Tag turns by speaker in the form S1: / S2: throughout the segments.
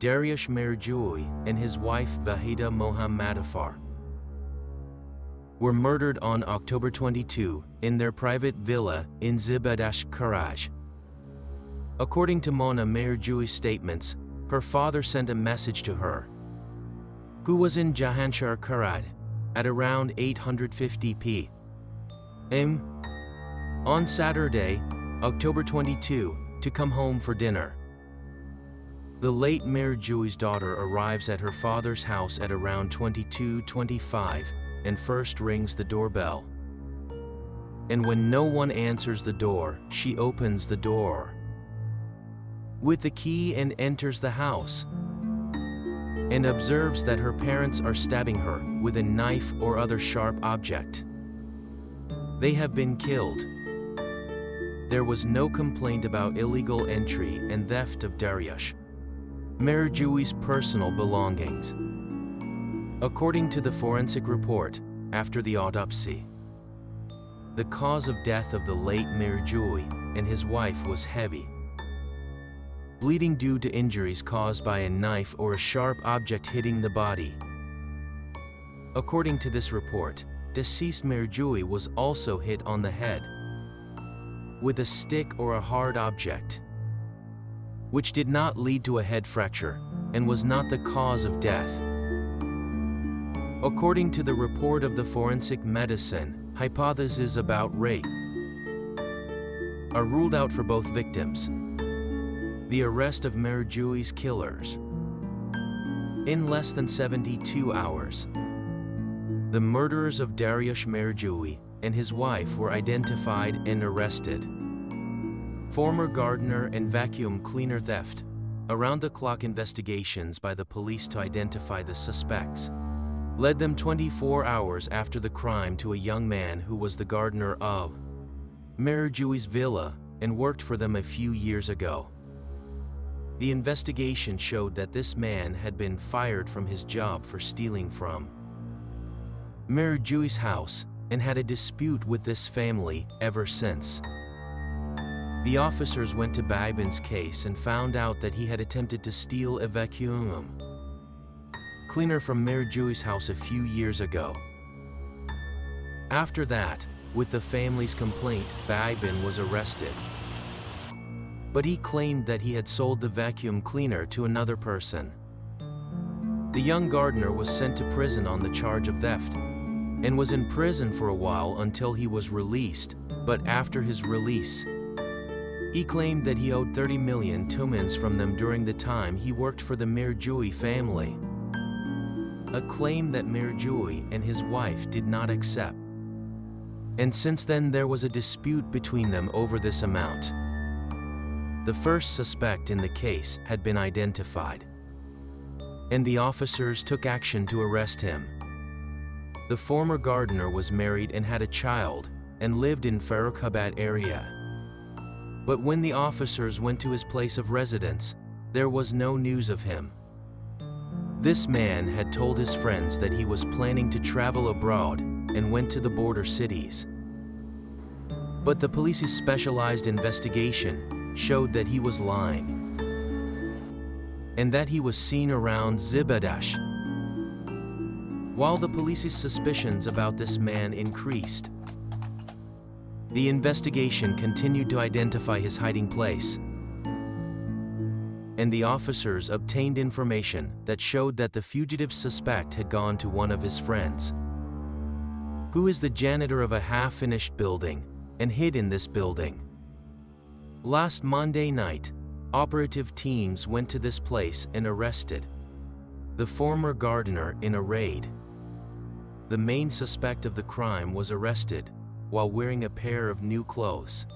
S1: Dariush Merjoui and his wife Vahida Mohammadafar were murdered on October 22 in their private villa in Zibadash, Karaj. According to Mona Merjoui's statements, her father sent a message to her, who was in Jahanshar, Karaj, at around 8:50 p.m. on Saturday, October 22, to come home for dinner. The late Merjoui's daughter arrives at her father's house at around 22:25 and first rings the doorbell. And when no one answers the door, she opens the door with the key and enters the house, and observes that her parents are stabbing her with a knife or other sharp object. They have been killed. There was no complaint about illegal entry and theft of Dariush Merjoui's personal belongings. According to the forensic report, after the autopsy, the cause of death of the late Merjoui and his wife was heavy bleeding due to injuries caused by a knife or a sharp object hitting the body. According to this report, deceased Merjoui was also hit on the head with a stick or a hard object, which did not lead to a head fracture and was not the cause of death. According to the report of the forensic medicine, hypotheses about rape are ruled out for both victims. The arrest of Merjoui's killers. In less than 72 hours, the murderers of Dariush Merjoui and his wife were identified and arrested. Former gardener and vacuum cleaner theft. Around-the-clock investigations by the police to identify the suspects led them 24 hours after the crime to a young man who was the gardener of Merjoui's villa and worked for them a few years ago. The investigation showed that this man had been fired from his job for stealing from Merjoui's house and had a dispute with this family ever since. The officers went to Babin's case and found out that he had attempted to steal a vacuum cleaner from Merjoui's house a few years ago. After that, with the family's complaint, Babin was arrested. But he claimed that he had sold the vacuum cleaner to another person. The young gardener was sent to prison on the charge of theft and was in prison for a while until he was released, but after his release, he claimed that he owed 30 million tumans from them during the time he worked for the Merjoui family, a claim that Merjoui and his wife did not accept. And since then there was a dispute between them over this amount. The first suspect in the case had been identified, and the officers took action to arrest him. The former gardener was married and had a child and lived in Farrukhabad area. But when the officers went to his place of residence, there was no news of him. This man had told his friends that he was planning to travel abroad and went to the border cities. But the police's specialized investigation showed that he was lying, and that he was seen around Zibadash. While the police's suspicions about this man increased, the investigation continued to identify his hiding place, and the officers obtained information that showed that the fugitive suspect had gone to one of his friends, who is the janitor of a half-finished building, and hid in this building. Last Monday night, operative teams went to this place and arrested the former gardener in a raid. The main suspect of the crime was arrested while wearing a pair of new clothes.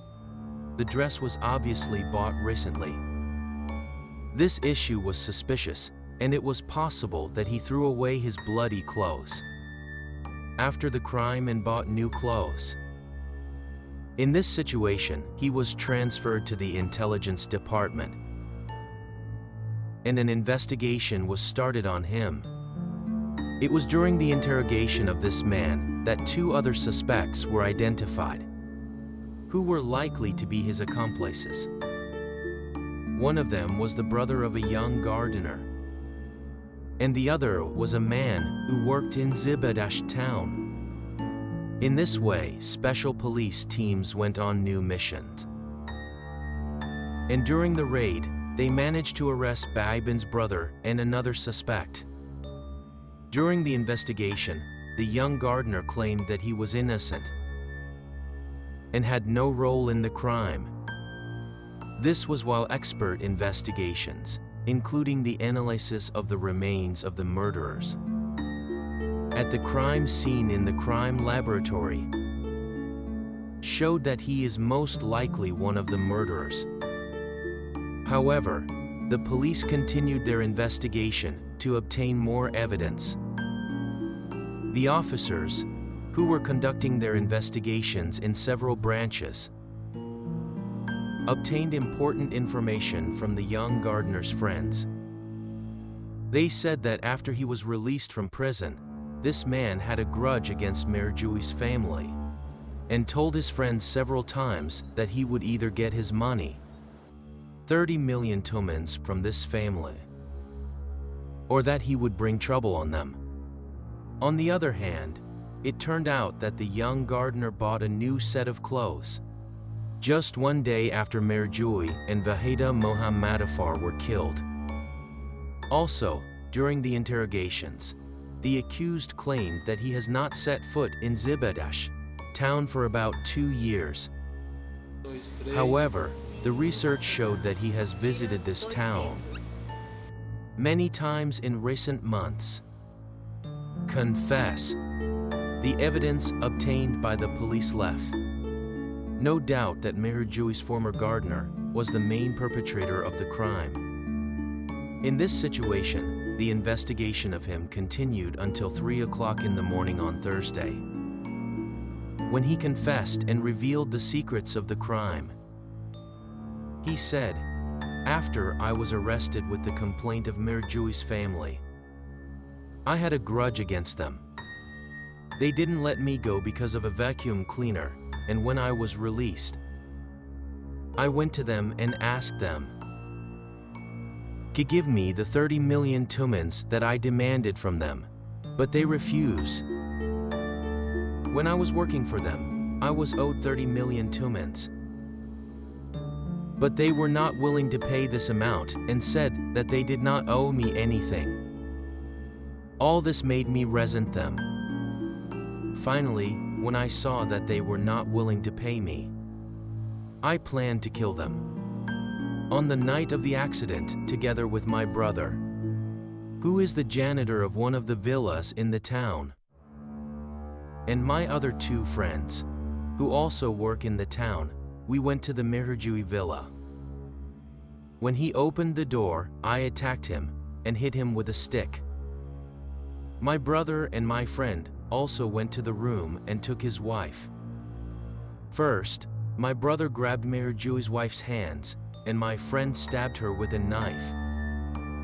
S1: The dress was obviously bought recently. This issue was suspicious, and it was possible that he threw away his bloody clothes after the crime and bought new clothes. In this situation, he was transferred to the intelligence department, and an investigation was started on him. It was during the interrogation of this man that two other suspects were identified, who were likely to be his accomplices. One of them was the brother of a young gardener, and the other was a man who worked in Zibadash town. In this way, special police teams went on new missions. And during the raid, they managed to arrest Baibin's brother and another suspect. During the investigation, the young gardener claimed that he was innocent and had no role in the crime. This was while expert investigations, including the analysis of the remains of the murderers at the crime scene in the crime laboratory, showed that he is most likely one of the murderers. However, the police continued their investigation to obtain more evidence. The officers, who were conducting their investigations in several branches, obtained important information from the young gardener's friends. They said that after he was released from prison, this man had a grudge against Merjui's family, and told his friends several times that he would either get his money, 30 million tumens, from this family, or that he would bring trouble on them. On the other hand, it turned out that the young gardener bought a new set of clothes just one day after Merjui and Vahida Mohammadafar were killed. Also, during the interrogations, the accused claimed that he has not set foot in Zibadash town for about 2 years. However, the research showed that he has visited this town many times in recent months. Confess. The evidence obtained by the police left no doubt that Merjui's former gardener was the main perpetrator of the crime. In this situation, the investigation of him continued until 3 o'clock in the morning on Thursday, when he confessed and revealed the secrets of the crime. He said, "After I was arrested with the complaint of Merjui's family, I had a grudge against them. They didn't let me go because of a vacuum cleaner, and when I was released, I went to them and asked them to give me the 30 million tumens that I demanded from them, but they refused. When I was working for them, I was owed 30 million tumens, but they were not willing to pay this amount and said that they did not owe me anything. All this made me resent them. Finally, when I saw that they were not willing to pay me, I planned to kill them. On the night of the accident, together with my brother, who is the janitor of one of the villas in the town, and my other 2 friends, who also work in the town, we went to the Merjui villa. When he opened the door, I attacked him and hit him with a stick. My brother and my friend also went to the room and took his wife. First, my brother grabbed Merjui's wife's hands, and my friend stabbed her with a knife.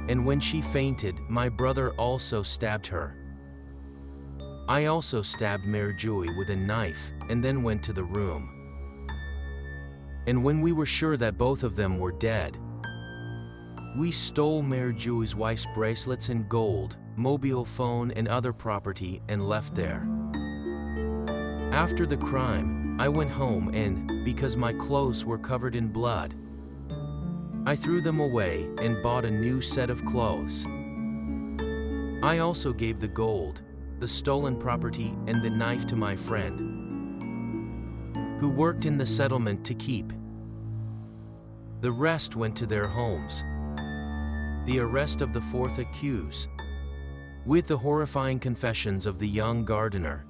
S1: And when she fainted, my brother also stabbed her. I also stabbed Merjui with a knife and then went to the room. And when we were sure that both of them were dead, we stole Merjui's wife's bracelets and gold, mobile phone and other property and left there. After the crime, I went home and, because my clothes were covered in blood, I threw them away and bought a new set of clothes. I also gave the gold, the stolen property and the knife to my friend, who worked in the settlement, to keep. The rest went to their homes. The arrest of the 4th accused, with the horrifying confessions of the young gardener.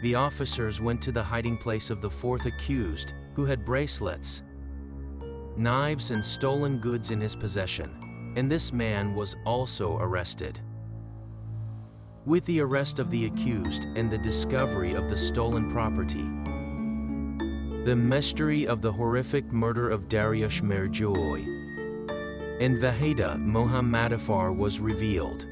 S1: The officers went to the hiding place of the 4th accused, who had bracelets, knives and stolen goods in his possession, and this man was also arrested. With the arrest of the accused and the discovery of the stolen property, the mystery of the horrific murder of Dariush Merjui and Vahida Mohammadafar was revealed.